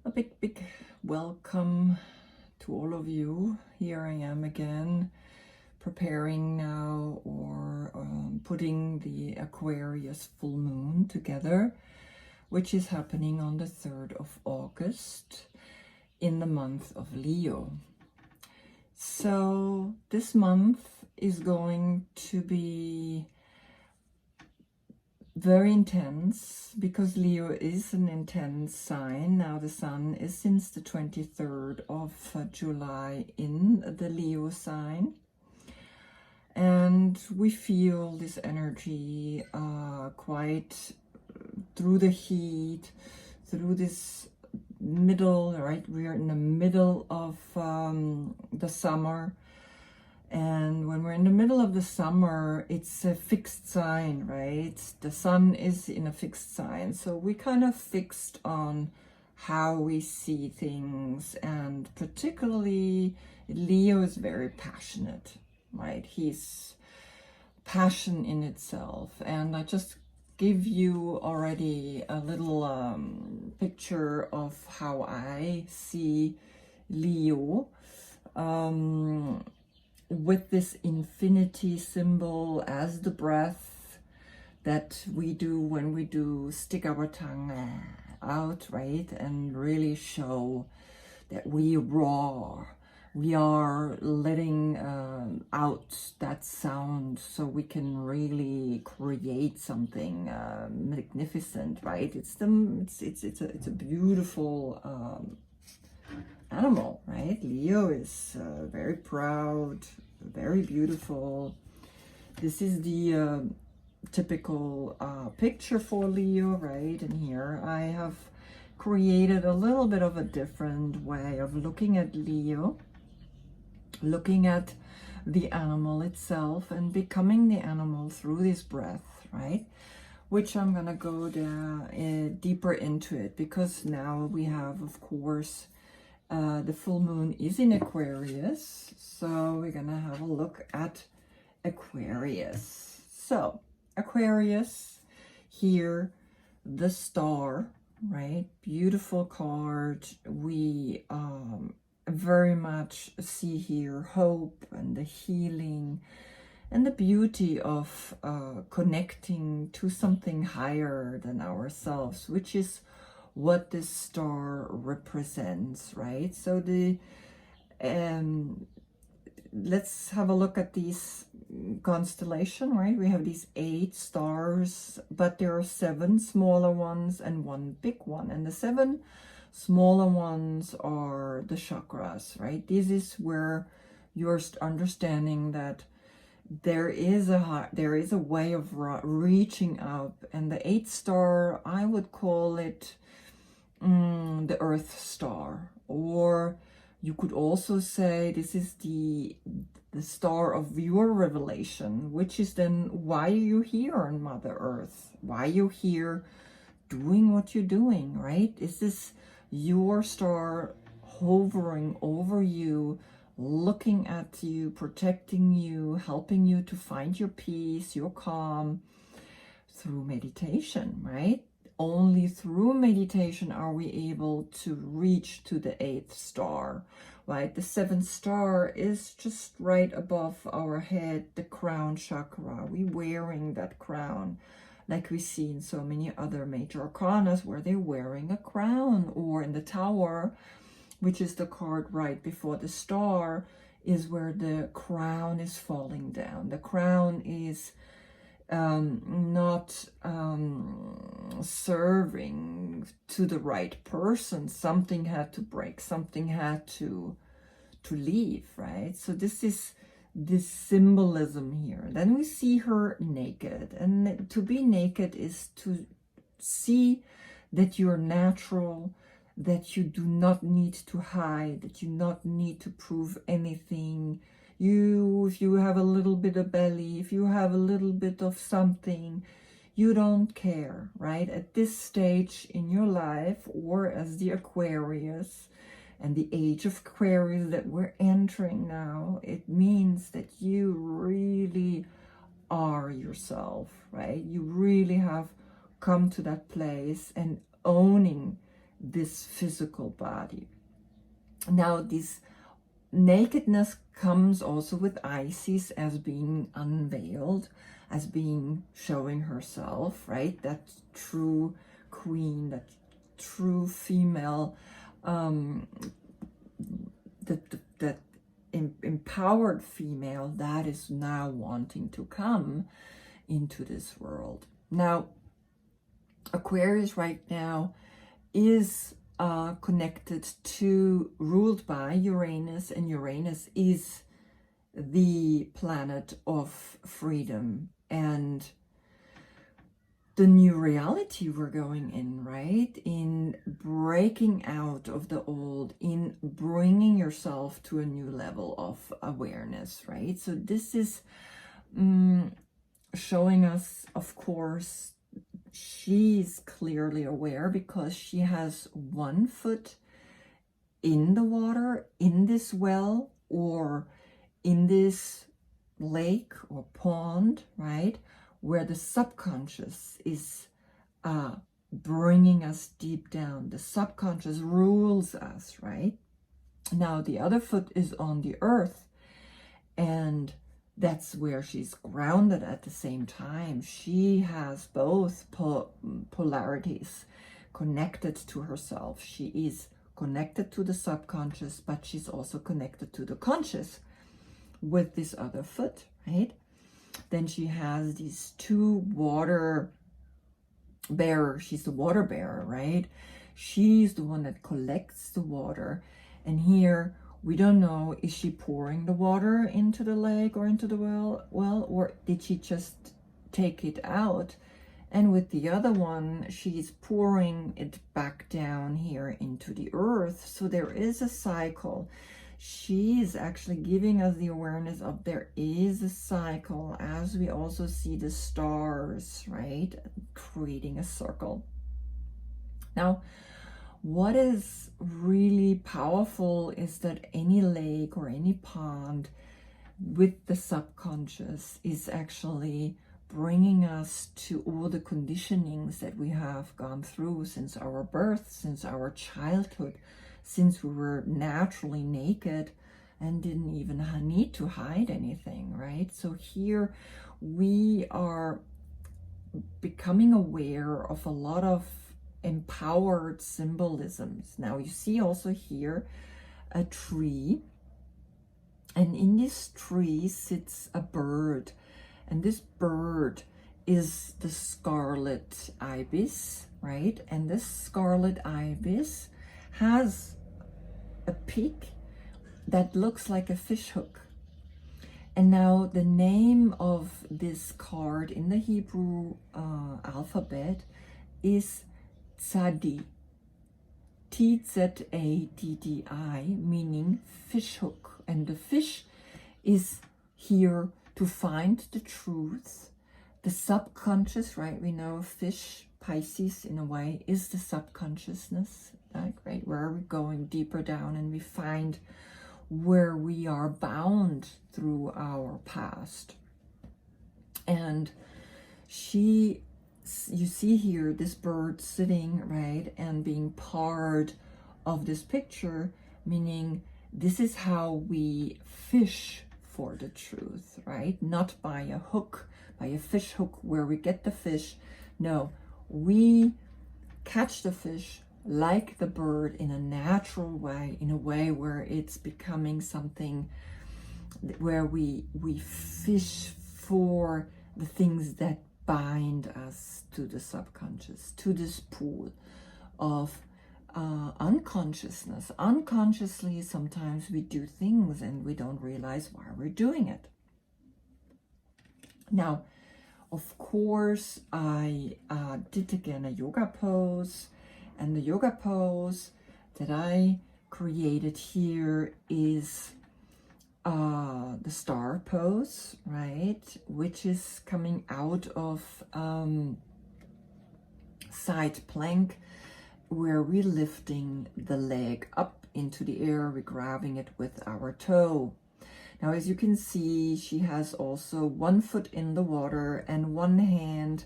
A big welcome to all of you. Here I am again, preparing now or putting the Aquarius full moon together, which is happening on the 3rd of August in the month of Leo. So this month is going to be very intense because Leo is an intense sign. Now the sun is since the 23rd of July in the Leo sign, and we feel this energy quite through the heat, through this middle, right? We are in the middle of the summer. And when we're in the middle of the summer, it's a fixed sign, right? The sun is in a fixed sign. So we kind of fixed on how we see things. And particularly, Leo is very passionate, right? He's passion in itself. And I just give you already a little picture of how I see Leo. With this infinity symbol as the breath that we do when we do stick our tongue out, right? And really show that we roar. We are letting out that sound so we can really create something magnificent, right? It's a beautiful animal, right? Leo is very proud, very beautiful. This is the typical picture for Leo, right? And here I have created a little bit of a different way of looking at Leo, looking at the animal itself and becoming the animal through this breath, right? Which I'm gonna go deeper into it, because now we have, of course, the full moon is in Aquarius, so we're gonna have a look at Aquarius. So Aquarius, here, the star, right? Beautiful card. We very much see here hope and the healing and the beauty of connecting to something higher than ourselves, which is what this star represents, right? So the let's have a look at these constellation, right? We have these 8 stars, but there are 7 smaller ones and 1 big one, and the 7 smaller ones are the chakras, right? This is where you're understanding that there is a way of reaching up, and the 8th star, I would call it the Earth star, or you could also say this is the star of your revelation, which is then why are you here on Mother Earth? Why are you here doing what you're doing, right? Is this your star hovering over you, looking at you, protecting you, helping you to find your peace, your calm through meditation, right? Only through meditation are we able to reach to the 8th star, right? The 7th star is just right above our head, the crown chakra. We wearing that crown like we see in so many other major arcanas where they're wearing a crown, or in the Tower, which is the card right before the star, is where the crown is falling down. The crown is not serving to the right person. Something had to break, something had to leave, right? So this is this symbolism here. Then we see her naked, and to be naked is to see that you're natural, that you do not need to hide, that you not need to prove anything. If you have a little bit of belly, if you have a little bit of something, you don't care, right? At this stage in your life, or as the Aquarius and the age of Aquarius that we're entering now, it means that you really are yourself, right? You really have come to that place and owning this physical body. Now, this nakedness comes also with Isis as being unveiled, as being showing herself, right? That true queen, that true female, that empowered female that is now wanting to come into this world. Now, Aquarius right now is connected to, ruled by Uranus, and Uranus is the planet of freedom and the new reality we're going in, right? In breaking out of the old, in bringing yourself to a new level of awareness, right? So this is showing us, of course, she's clearly aware because she has one foot in the water, in this well, or in this lake or pond, right? Where the subconscious is bringing us deep down. The subconscious rules us, right? Now, the other foot is on the earth, and that's where she's grounded at the same time. She has both polarities connected to herself. She is connected to the subconscious, but she's also connected to the conscious with this other foot, right? Then she has these two water bearers. She's the water bearer, right? She's the one that collects the water. And here, we don't know, is she pouring the water into the lake or into the well, or did she just take it out? And with the other one, she's pouring it back down here into the earth. So there is a cycle. She is actually giving us the awareness of there is a cycle, as we also see the stars, right, creating a circle. Now, what is really powerful is that any lake or any pond with the subconscious is actually bringing us to all the conditionings that we have gone through since our birth, since our childhood, since we were naturally naked and didn't even need to hide anything, right? So here we are becoming aware of a lot of empowered symbolisms. Now you see also here a tree, and in this tree sits a bird, and this bird is the scarlet ibis, right? And this scarlet ibis has a peak that looks like a fish hook. And now the name of this card in the Hebrew alphabet is Tzadi, T-Z-A-D-D-I, meaning fish hook. And the fish is here to find the truth, the subconscious, right? We know fish, Pisces in a way, is the subconsciousness, like, right? Where we're going deeper down and we find where we are bound through our past. And you see here this bird sitting, right, and being part of this picture, meaning this is how we fish for the truth, right? Not by a hook, by a fish hook where we get the fish. No, we catch the fish like the bird in a natural way, in a way where it's becoming something where we fish for the things that bind us to the subconscious, to this pool of unconsciousness. Unconsciously, sometimes we do things and we don't realize why we're doing it. Now, of course, I did again a yoga pose, and the yoga pose that I created here is the star pose, right, which is coming out of side plank, where we're lifting the leg up into the air, we're grabbing it with our toe. Now, as you can see, she has also one foot in the water and one hand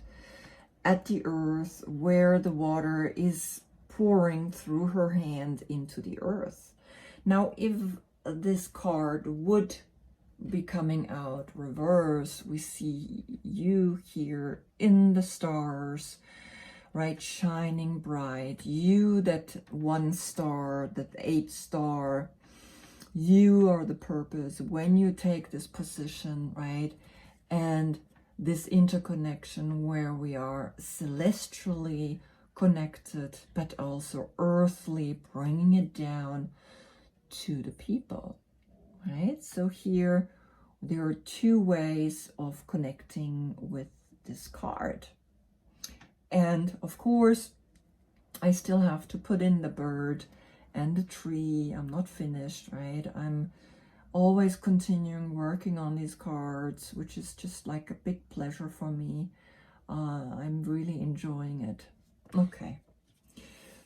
at the earth where the water is pouring through her hand into the earth. Now, if this card would be coming out reverse, we see you here in the stars, right, shining bright. You, that 1 star, that 8 star, you are the purpose when you take this position, right? And this interconnection where we are celestially connected, but also earthly, bringing it down to the people, right? So here there are 2 ways of connecting with this card. And of course, I still have to put in the bird and the tree. I'm not finished, right? I'm always continuing working on these cards, which is just like a big pleasure for me. I'm really enjoying it. Okay.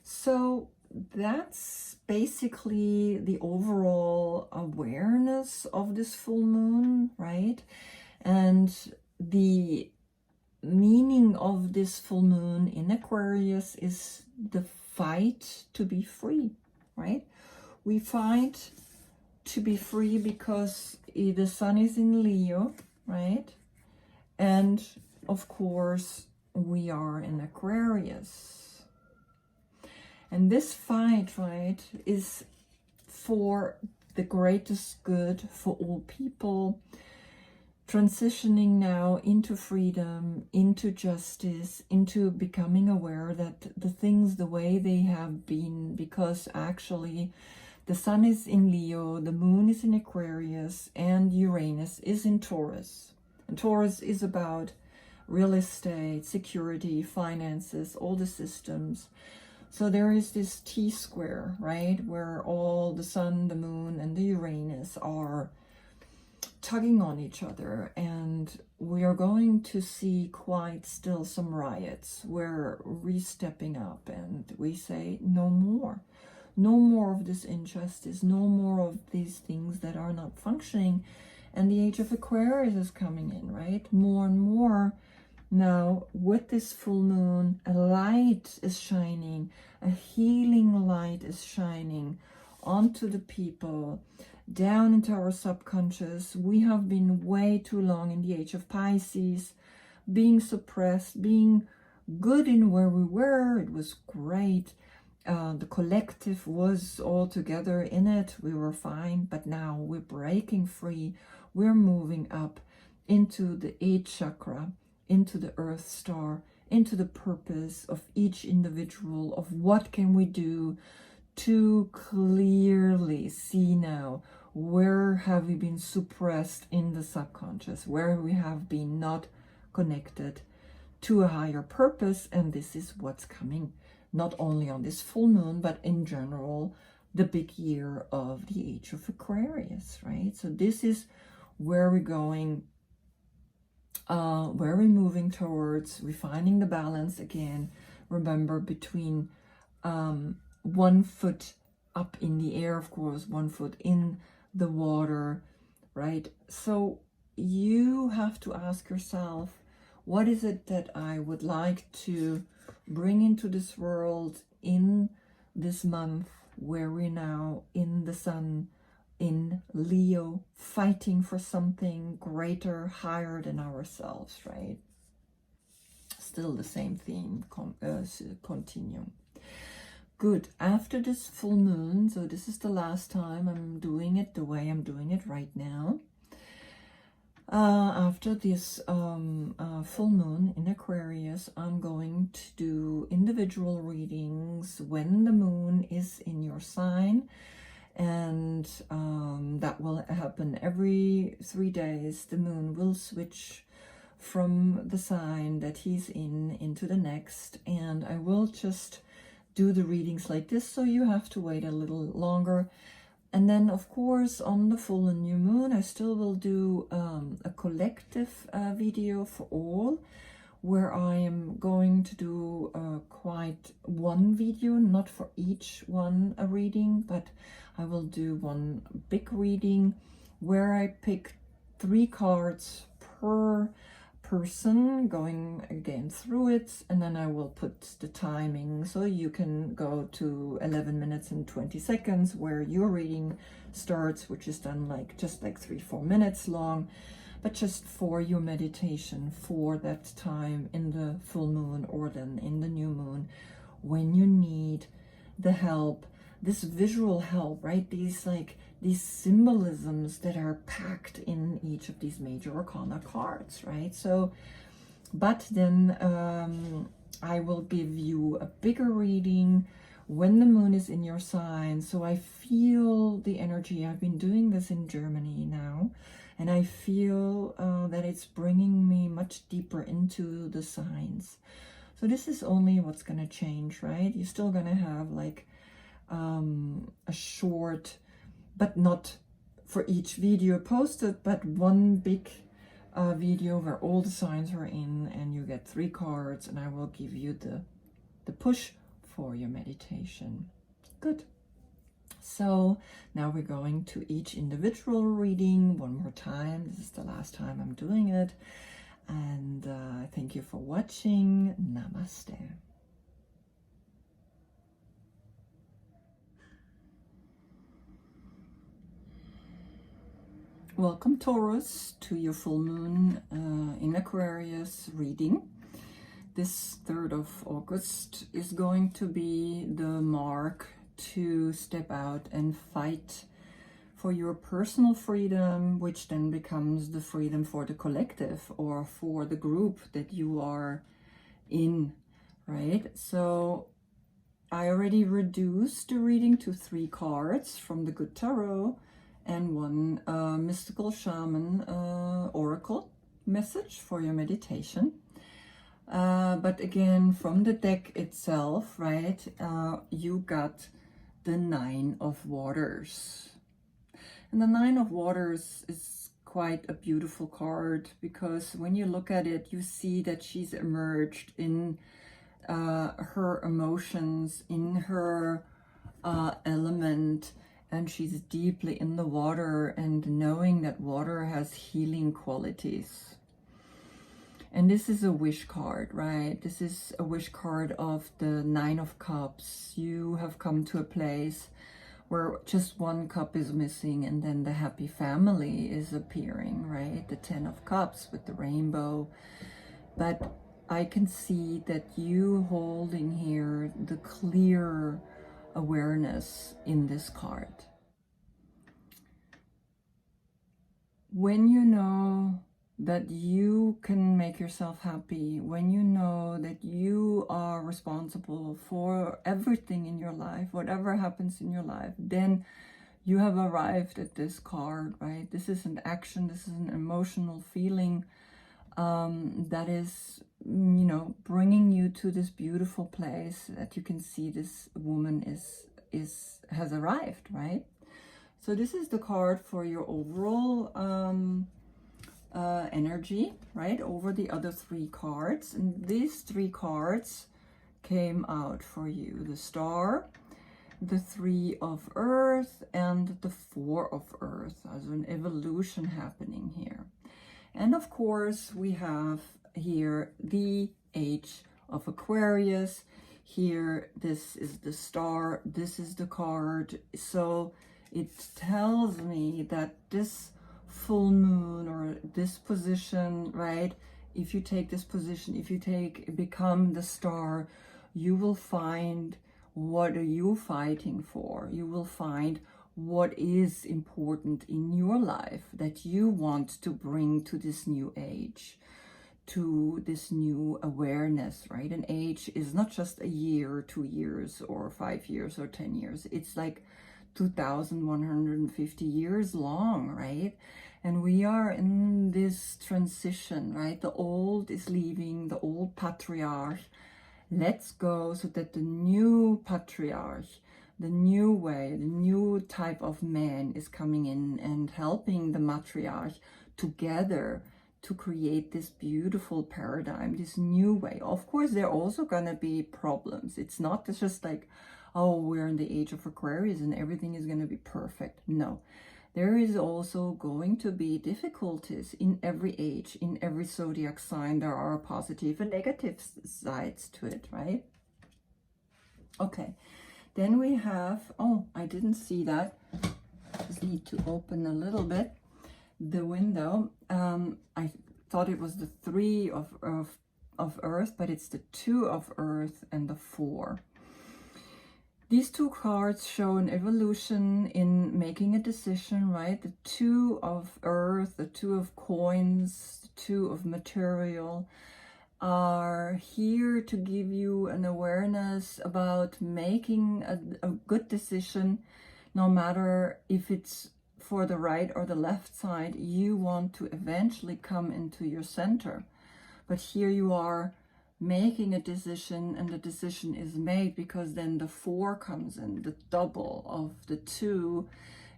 So that's basically the overall awareness of this full moon, right? And the meaning of this full moon in Aquarius is the fight to be free, right? We fight to be free because the sun is in Leo, right? And of course, we are in Aquarius. And this fight, right, is for the greatest good for all people, transitioning now into freedom, into justice, into becoming aware that the things the way they have been, because actually the sun is in Leo, the moon is in Aquarius, and Uranus is in Taurus. And Taurus is about real estate, security, finances, all the systems. So there is this T-square, right, where all the sun, the moon, and the Uranus are tugging on each other, and we are going to see quite still some riots where we're stepping up and we say no more. No more of this injustice, no more of these things that are not functioning. And the age of Aquarius is coming in, right? More and more now with this full moon, a light is shining, a healing light is shining onto the people, down into our subconscious. We have been way too long in the age of Pisces, being suppressed, being good in where we were. It was great. The collective was all together in it. We were fine, but now we're breaking free. We're moving up into the 8th chakra, into the earth star, into the purpose of each individual, of what can we do to clearly see now where have we been suppressed in the subconscious, where we have been not connected to a higher purpose. And this is what's coming, not only on this full moon, but in general, the big year of the age of Aquarius, right? So this is where we're going, where we're moving towards, refining the balance again. Remember, between 1 foot up in the air, of course, 1 foot in the water, right? So you have to ask yourself, what is it that I would like to bring into this world in this month where we're now in the sun in Leo, fighting for something greater, higher than ourselves, right? Still the same theme, continue. Good. After this full moon, so this is the last time I'm doing it the way I'm doing it right now. After this full moon in Aquarius, I'm going to do individual readings when the moon is in your sign, and that will happen every 3 days. The moon will switch from the sign that he's in into the next, and I will just do the readings like this, so you have to wait a little longer. And then, of course, on the full and new moon, I still will do a collective video for all, where I am going to do quite one video, not for each one a reading, but I will do one big reading where I pick 3 cards per person going again through it, and then I will put the timing so you can go to 11 minutes and 20 seconds where your reading starts, which is done like just like 3-4 minutes long, but just for your meditation for that time in the full moon or then in the new moon when you need the help, this visual help, right? These symbolisms that are packed in each of these major arcana cards, right? So, but then I will give you a bigger reading when the moon is in your sign. So I feel the energy. I've been doing this in Germany now, and I feel that it's bringing me much deeper into the signs. So this is only what's going to change, right? You're still going to have like a short, but not for each video posted, but one big video where all the signs are in, and you get 3 cards, and I will give you the push for your meditation. Good. So now we're going to each individual reading one more time. This is the last time I'm doing it. And thank you for watching. Namaste. Welcome, Taurus, to your full moon in Aquarius reading. This 3rd of August is going to be the mark to step out and fight for your personal freedom, which then becomes the freedom for the collective or for the group that you are in, right? So I already reduced the reading to 3 cards from the Good Tarot and 1 mystical shaman oracle message for your meditation. But again, from the deck itself, right, you got the 9 of Waters. And the 9 of Waters is quite a beautiful card, because when you look at it, you see that she's emerged in her emotions, in her element, and she's deeply in the water, and knowing that water has healing qualities. And this is a wish card, right? This is a wish card of the 9 of Cups. You have come to a place where just 1 cup is missing, and then the happy family is appearing, right? The 10 of Cups with the rainbow. But I can see that you holding here the clear awareness in this card. When you know that you can make yourself happy, when you know that you are responsible for everything in your life, whatever happens in your life, then you have arrived at this card, right? This is an action, this is an emotional feeling that is, you know, bringing you to this beautiful place that you can see this woman has arrived, right? So this is the card for your overall energy, right, over the other 3 cards. And these 3 cards came out for you: the Star, the 3 of Earth, and the 4 of Earth, as an evolution happening here. And of course, we have here the Age of Aquarius. Here, this is the Star, this is the card. So it tells me that this full moon, or this position, right, if you take this position, if you become the Star, you will find what are you fighting for. You will find what is important in your life that you want to bring to this new age, to this new awareness, right? An age is not just a year, 2 years, or 5 years, or 10 years. It's like 2,150 years long, right? And we are in this transition, right? The old is leaving, the old patriarch. Let's go so that the new patriarch, the new way, the new type of man is coming in and helping the matriarch together to create this beautiful paradigm, this new way. Of course, there are also going to be problems. It's not just like, oh, we're in the Age of Aquarius and everything is going to be perfect. No, there is also going to be difficulties in every age, in every zodiac sign. There are positive and negative sides to it, right? Okay, then we have, oh, I didn't see that. Just need to open a little bit the window. I thought it was the 3 of Earth, but it's the 2 of Earth and the 4. These 2 cards show an evolution in making a decision, right? The 2 of Earth, the 2 of coins, the 2 of material are here to give you an awareness about making a good decision, no matter if it's for the right or the left side. You want to eventually come into your center. But here you are making a decision, and the decision is made because then the 4 comes in, the double of the 2.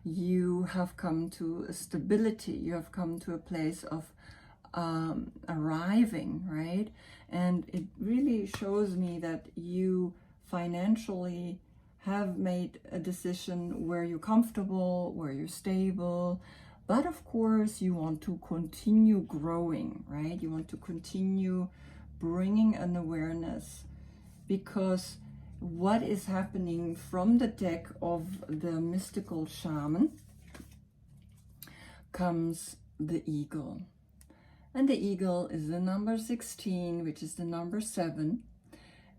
You have come to a stability. You have come to a place of arriving, right? And it really shows me that you financially have made a decision where you're comfortable, where you're stable. But of course, you want to continue growing, right? You want to continue bringing an awareness, because what is happening from the deck of the mystical shaman comes the eagle. And the eagle is the number 16, which is the number 7.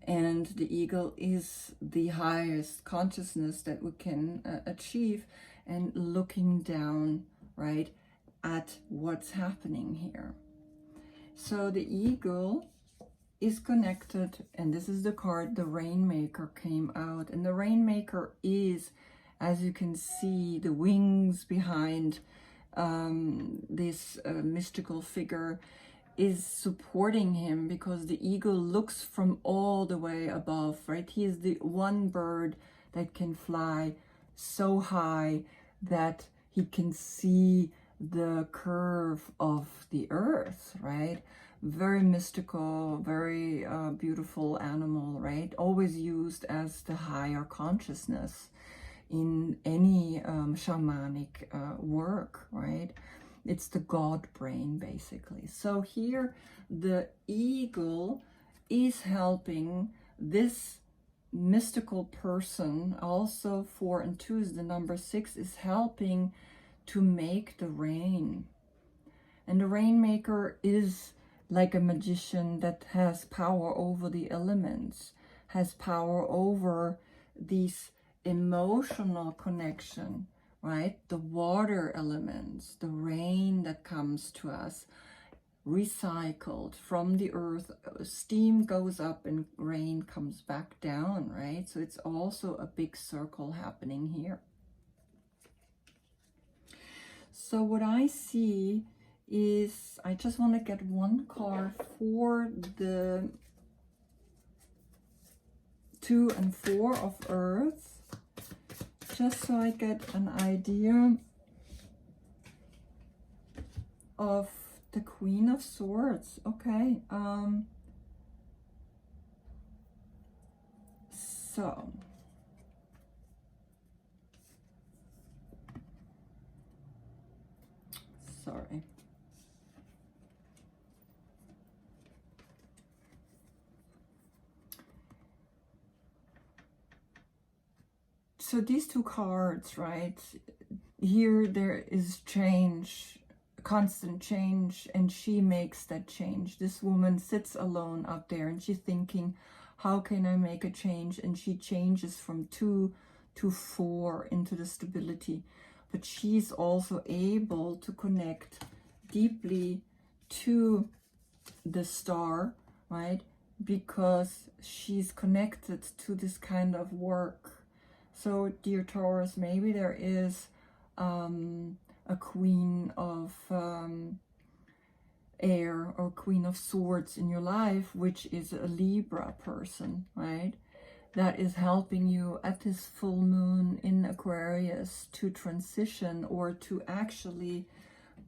And the eagle is the highest consciousness that we can achieve, and looking down, right, at what's happening here. So the eagle is connected, and this is the card, the Rainmaker came out. And the Rainmaker is, as you can see, the wings behind this mystical figure is supporting him, because the eagle looks from all the way above, right? He is the one bird that can fly so high that he can see the curve of the earth, right? Very mystical, very beautiful animal, right? Always used as the higher consciousness in any shamanic work, right? It's the God brain, basically. So here the eagle is helping this mystical person. Also 4 and 2 is the number 6, is helping to make the rain. And the Rainmaker is like a magician that has power over the elements, has power over these emotional connection, right? The water elements, the rain that comes to us, recycled from the earth. Steam goes up and rain comes back down, right? So it's also a big circle happening here. So what I see is, I just want to get one card for the 2 and 4 of Earth, just so I get an idea of the Queen of Swords. Okay, so sorry. So these 2 cards, right? Here there is change, constant change, and she makes that change. This woman sits alone out there and she's thinking, how can I make a change? And she changes from 2 to 4 into the stability. But she's also able to connect deeply to the star, right? Because she's connected to this kind of work. So, dear Taurus, maybe there is a Queen of Air or Queen of Swords in your life, which is a Libra person, right? That is helping you at this full moon in Aquarius to transition, or to actually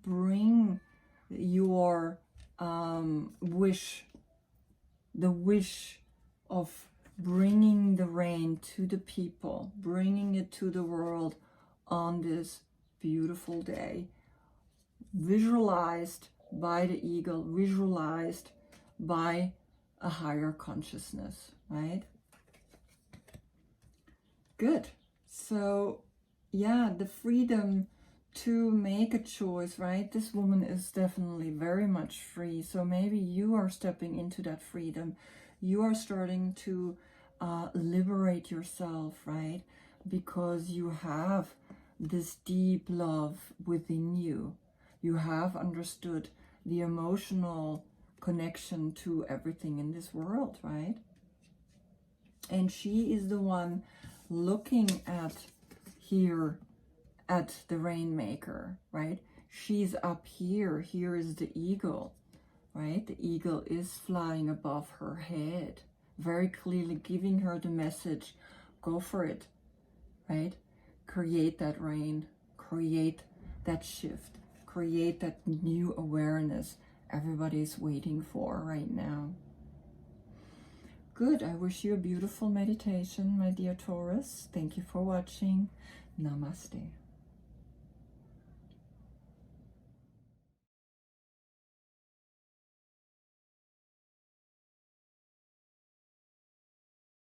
bring your wish, the wish of bringing the rain to the people, bringing it to the world on this beautiful day, visualized by the eagle, visualized by a higher consciousness, right? Good. So yeah, the freedom to make a choice, right? This woman is definitely very much free. So maybe you are stepping into that freedom. You are starting to liberate yourself, right? Because you have this deep love within you. You have understood the emotional connection to everything in this world, right? And she is the one looking at here at the rainmaker, right? She's up here. Here is the eagle, right? The eagle is flying above her head, very clearly giving her the message, go for it, right? Create that rain, create that shift, create that new awareness everybody's waiting for right now. Good. I wish you a beautiful meditation, my dear Taurus. Thank you for watching. Namaste.